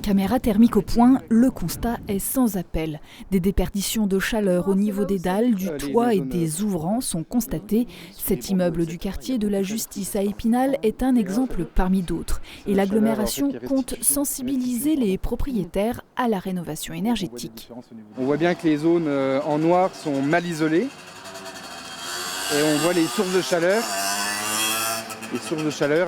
Caméra thermique au point, le constat est sans appel. Des déperditions de chaleur au niveau des dalles, du toit et des ouvrants sont constatées. Cet immeuble du quartier de la Justice à Épinal est un exemple parmi d'autres. Et l'agglomération compte sensibiliser les propriétaires à la rénovation énergétique. On voit bien que les zones en noir sont mal isolées. Et on voit les sources de chaleur.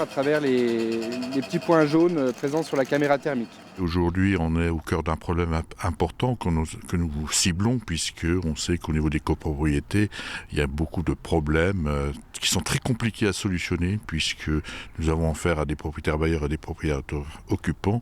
À travers les petits points jaunes présents sur la caméra thermique. Aujourd'hui, on est au cœur d'un problème important que nous ciblons, puisqu'on sait qu'au niveau des copropriétés, il y a beaucoup de problèmes qui sont très compliqués à solutionner, puisque nous avons affaire à des propriétaires bailleurs et des propriétaires occupants.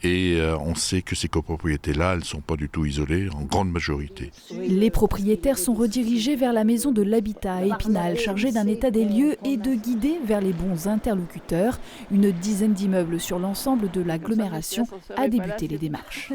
Et on sait que ces copropriétés-là, elles ne sont pas du tout isolées, en grande majorité. Les propriétaires sont redirigés vers la maison de l'habitat à Épinal, chargée d'un état des lieux et de guider vers les bons interlocuteurs. Une dizaine d'immeubles sur l'ensemble de l'agglomération a débuté les démarches.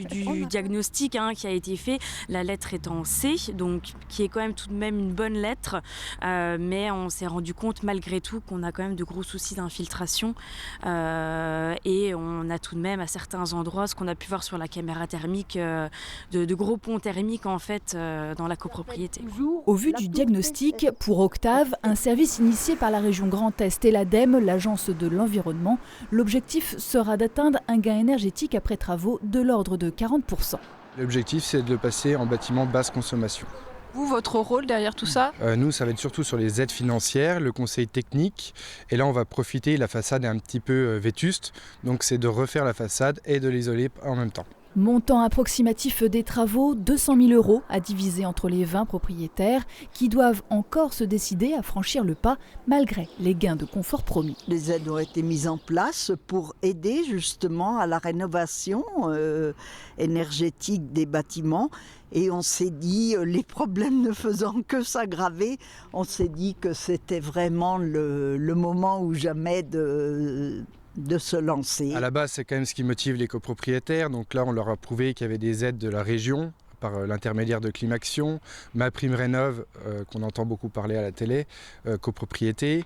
Du diagnostic qui a été fait, la lettre est en C, donc qui est quand même tout de même une bonne lettre, mais on s'est rendu compte malgré tout qu'on a quand même de gros soucis d'infiltration et on a tout de même à certains endroits, ce qu'on a pu voir sur la caméra thermique, de gros ponts thermiques en fait dans la copropriété. Au vu du diagnostic, pour Octave, un service initié par la région Grand Est et l'ADEME, l'Agence de l'environnement, l'objectif sera d'atteindre un gain énergétique après travaux de l'ordre de 40%. L'objectif, c'est de passer en bâtiment basse consommation. Vous, votre rôle derrière tout ça ? Nous, ça va être surtout sur les aides financières, le conseil technique. Et là, on va profiter, la façade est un petit peu vétuste. Donc, c'est de refaire la façade et de l'isoler en même temps. Montant approximatif des travaux, 200 000 € à diviser entre les 20 propriétaires qui doivent encore se décider à franchir le pas malgré les gains de confort promis. Les aides ont été mises en place pour aider justement à la rénovation énergétique des bâtiments. Et on s'est dit, les problèmes ne faisant que s'aggraver, on s'est dit que c'était vraiment le moment ou jamais de se lancer. À la base, c'est quand même ce qui motive les copropriétaires. Donc là, on leur a prouvé qu'il y avait des aides de la région par l'intermédiaire de Climaction, MaPrimeRénov', qu'on entend beaucoup parler à la télé, copropriété.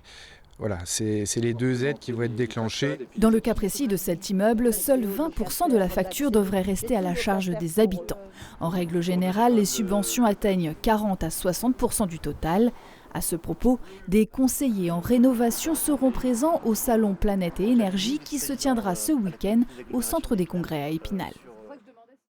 Voilà, c'est les deux aides qui vont être déclenchées. Dans le cas précis de cet immeuble, seuls 20% de la facture devrait rester à la charge des habitants. En règle générale, les subventions atteignent 40 à 60% du total. À ce propos, des conseillers en rénovation seront présents au salon Planète et Énergie qui se tiendra ce week-end au Centre des Congrès à Épinal.